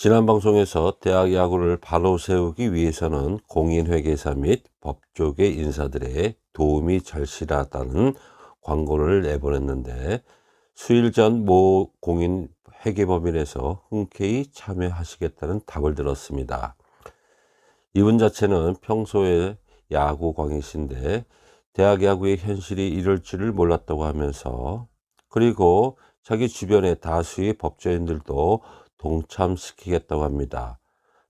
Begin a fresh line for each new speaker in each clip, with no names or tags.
지난 방송에서 대학 야구를 바로 세우기 위해서는 공인회계사 및 법조계 인사들의 도움이 절실하다는 광고를 내보냈는데 수일 전 모 공인회계법인에서 흔쾌히 참여하시겠다는 답을 들었습니다. 이분 자체는 평소에 야구광이신데 대학 야구의 현실이 이럴 줄을 몰랐다고 하면서, 그리고 자기 주변의 다수의 법조인들도 동참시키겠다고 합니다.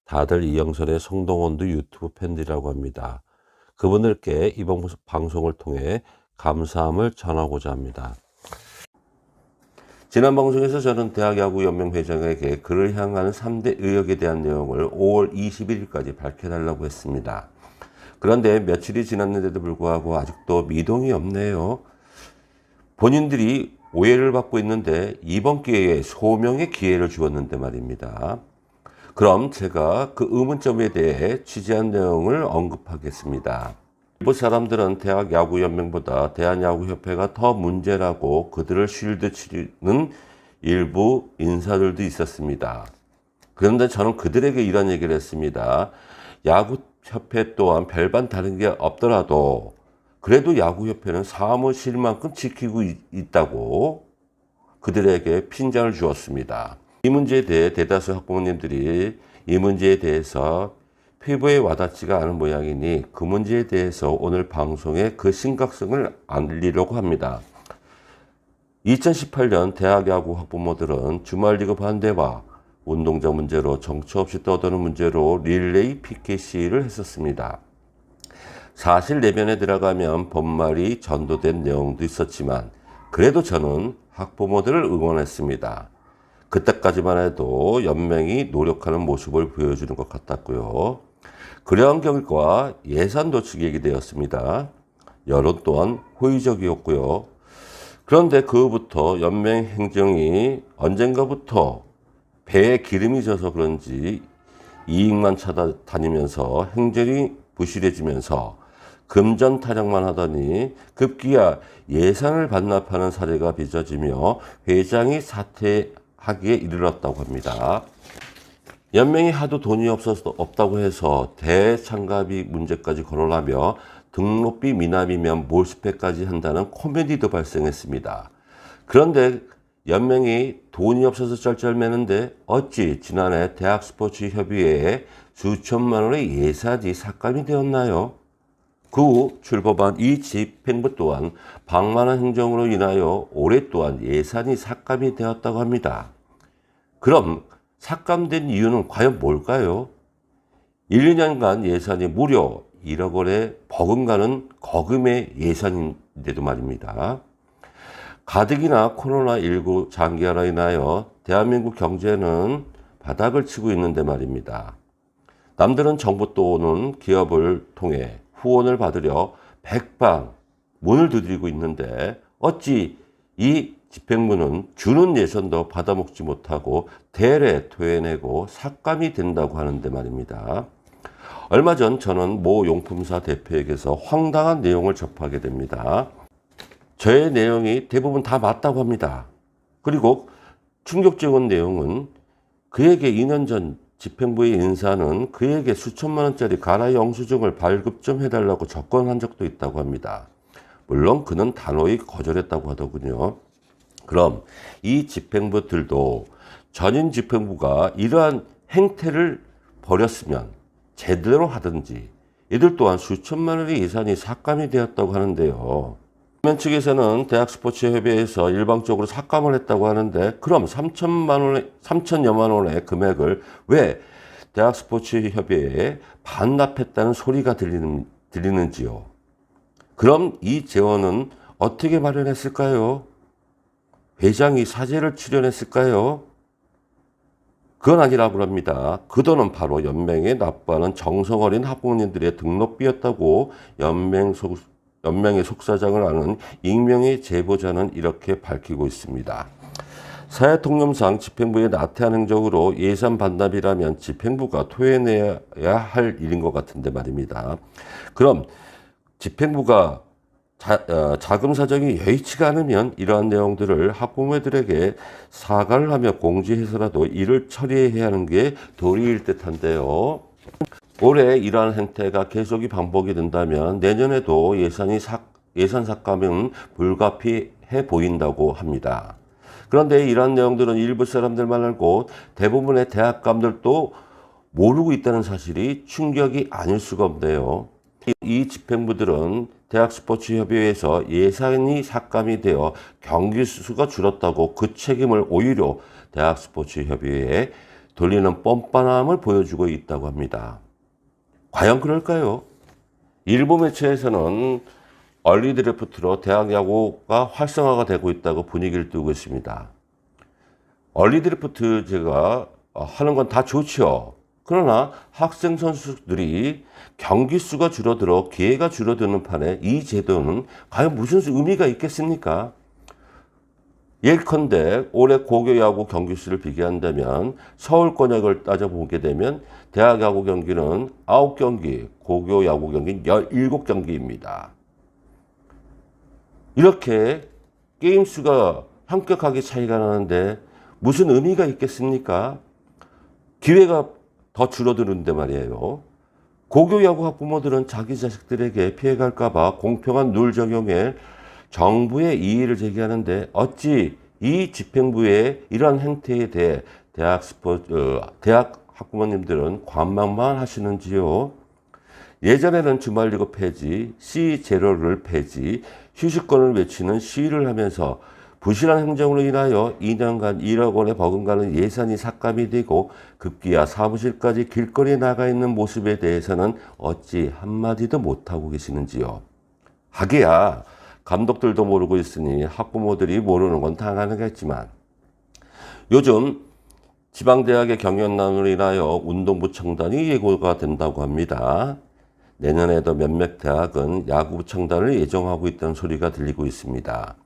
다들 이영선의 성동원도 유튜브 팬들이라고 합니다. 그분들께 이번 방송을 통해 감사함을 전하고자 합니다. 지난 방송에서 저는 대학야구연맹 회장에게 그를 향하는 3대 의혹에 대한 내용을 5월 21일까지 밝혀달라고 했습니다. 그런데 며칠이 지났는데도 불구하고 아직도 미동이 없네요. 본인들이 오해를 받고 있는데 이번 기회에 소명의 기회를 주었는데 말입니다. 그럼 제가 그 의문점에 대해 취재한 내용을 언급하겠습니다. 일부 사람들은 대학야구연맹보다 대한야구협회가 더 문제라고 그들을 쉴드 치는 일부 인사들도 있었습니다. 그런데 저는 그들에게 이런 얘기를 했습니다. 야구협회 또한 별반 다른 게 없더라도 그래도 야구협회는 사무실만큼 지키고 있다고 그들에게 핀잔을 주었습니다. 이 문제에 대해 대다수 학부모님들이 이 문제에 대해서 피부에 와닿지가 않은 모양이니 그 문제에 대해서 오늘 방송에 그 심각성을 알리려고 합니다. 2018년 대학야구 학부모들은 주말리그 반대와 운동장 문제로 정처 없이 떠도는 문제로 릴레이 피켓시위를 했었습니다. 사실 내면에 들어가면 본말이 전도된 내용도 있었지만 그래도 저는 학부모들을 응원했습니다. 그때까지만 해도 연맹이 노력하는 모습을 보여주는 것 같았고요. 그러한 결과 예산 도축이 얘기되었습니다. 여론 또한 호의적이었고요. 그런데 그 후부터 연맹 행정이 언젠가부터 배에 기름이 져서 그런지 이익만 찾아다니면서 행정이 부실해지면서 금전 타령만 하더니 급기야 예산을 반납하는 사례가 빚어지며 회장이 사퇴하기에 이르렀다고 합니다. 연맹이 하도 돈이 없다고 해서 대참가비 문제까지 거론하며 등록비 미납이면 몰수패까지 한다는 코미디도 발생했습니다. 그런데 연맹이 돈이 없어서 쩔쩔매는데 어찌 지난해 대학스포츠협의회에 수천만 원의 예산이 삭감이 되었나요? 그 후 출범한 이 집행부 또한 방만한 행정으로 인하여 올해 또한 예산이 삭감이 되었다고 합니다. 그럼 삭감된 이유는 과연 뭘까요? 1, 2년간 예산이 무려 1억 원에 버금가는 거금의 예산인데도 말입니다. 가뜩이나 코로나19 장기화로 인하여 대한민국 경제는 바닥을 치고 있는데 말입니다. 남들은 정부 또는 기업을 통해 후원을 받으려 백방 문을 두드리고 있는데 어찌 이 집행부는 주는 예산도 받아먹지 못하고 대래 토해내고 삭감이 된다고 하는데 말입니다. 얼마 전 저는 모 용품사 대표에게서 황당한 내용을 접하게 됩니다. 저의 내용이 대부분 다 맞다고 합니다. 그리고 충격적인 내용은 그에게 2년 전 집행부의 인사는 그에게 수천만 원짜리 가라 영수증을 발급 좀 해달라고 접근한 적도 있다고 합니다. 물론 그는 단호히 거절했다고 하더군요. 그럼 이 집행부들도 전임 집행부가 이러한 행태를 벌였으면 제대로 하든지 이들 또한 수천만 원의 예산이 삭감이 되었다고 하는데요. 연맹 측에서는 대학스포츠협의회에서 일방적으로 삭감을 했다고 하는데 그럼 3천여만 원의 금액을 왜 대학스포츠협의회에 반납했다는 소리가 들리는지요? 그럼 이 재원은 어떻게 마련했을까요? 회장이 사재를 출연했을까요? 그건 아니라고 합니다. 그 돈은 바로 연맹에 납부하는 정성 어린 학부모님들의 등록비였다고 연맹의 속사장을 아는 익명의 제보자는 이렇게 밝히고 있습니다. 사회통념상 집행부의 나태한 행정으로 예산 반납이라면 집행부가 토해내야 할 일인 것 같은데 말입니다. 그럼 집행부가 자금 사정이 여의치가 않으면 이러한 내용들을 학부모들에게 사과를 하며 공지해서라도 이를 처리해야 하는 게 도리일 듯한데요. 올해 이러한 행태가 계속이 반복이 된다면 내년에도 예산 삭감은 불가피해 보인다고 합니다. 그런데 이러한 내용들은 일부 사람들만 알고 대부분의 대학감들도 모르고 있다는 사실이 충격이 아닐 수가 없네요. 이 집행부들은 대학스포츠협의회에서 예산이 삭감이 되어 경기 수가 줄었다고 그 책임을 오히려 대학스포츠협의회에 돌리는 뻔뻔함을 보여주고 있다고 합니다. 과연 그럴까요? 일부 매체에서는 얼리 드래프트로 대학 야구가 활성화가 되고 있다고 분위기를 띄우고 있습니다. 얼리 드래프트 제가 하는 건 다 좋죠. 그러나 학생 선수들이 경기 수가 줄어들어 기회가 줄어드는 판에 이 제도는 과연 무슨 의미가 있겠습니까? 예컨대 올해 고교 야구 경기 수를 비교한다면 서울 권역을 따져보게 되면 대학 야구 경기는 9경기, 고교 야구 경기는 17경기입니다. 이렇게 게임 수가 현격하게 차이가 나는데 무슨 의미가 있겠습니까? 기회가 더 줄어드는데 말이에요. 고교 야구 학부모들은 자기 자식들에게 피해갈까봐 공평한 룰 적용에 정부의 이의를 제기하는데 어찌 이 집행부의 이러한 행태에 대해 대학 학부모님들은 관망만 하시는지요? 예전에는 주말리그 폐지, C0를 폐지, 휴식권을 외치는 시위를 하면서 부실한 행정으로 인하여 2년간 1억 원에 버금가는 예산이 삭감이 되고 급기야 사무실까지 길거리에 나가 있는 모습에 대해서는 어찌 한마디도 못하고 계시는지요. 하기야 감독들도 모르고 있으니 학부모들이 모르는 건 당연하겠지만 요즘 지방대학의 경영난으로 인하여 운동부 청단이 예고가 된다고 합니다. 내년에도 몇몇 대학은 야구부 청단을 예정하고 있다는 소리가 들리고 있습니다.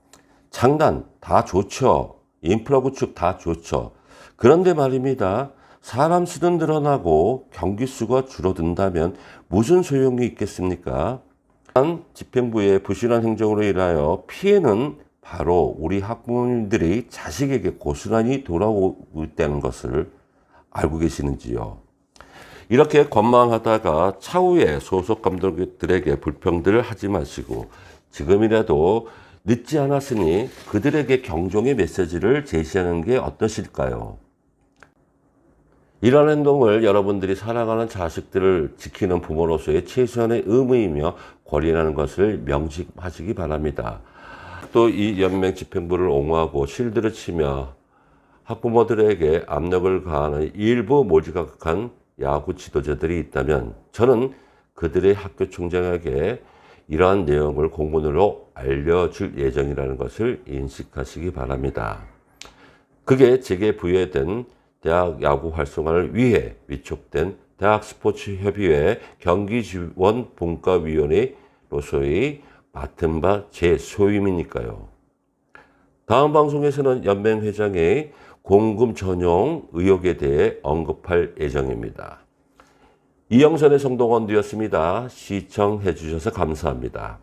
창단 다 좋죠. 인프라 구축 다 좋죠. 그런데 말입니다. 사람 수는 늘어나고 경기 수가 줄어든다면 무슨 소용이 있겠습니까? 집행부의 부실한 행정으로 인하여 피해는 바로 우리 학부모님들이 자식에게 고스란히 돌아오고 있다는 것을 알고 계시는지요? 이렇게 권망하다가 차후에 소속 감독들에게 불평들을 하지 마시고 지금이라도 늦지 않았으니 그들에게 경종의 메시지를 제시하는 게 어떠실까요? 이런 행동을 여러분들이 사랑하는 자식들을 지키는 부모로서의 최소한의 의무이며 권리라는 것을 명심하시기 바랍니다. 또 이 연맹 집행부를 옹호하고 실드를 치며 학부모들에게 압력을 가하는 일부 몰지각한 야구 지도자들이 있다면 저는 그들의 학교 총장에게 이러한 내용을 공문으로 알려줄 예정이라는 것을 인식하시기 바랍니다. 그게 제게 부여된 대학 야구 활성화를 위해 위촉된 대학스포츠협의회 경기지원분과위원회로서의 맡은 바 제 소임이니까요. 다음 방송에서는 연맹 회장의 공금 전용 의혹에 대해 언급할 예정입니다. 이영선의 성동원두였습니다. 시청해 주셔서 감사합니다.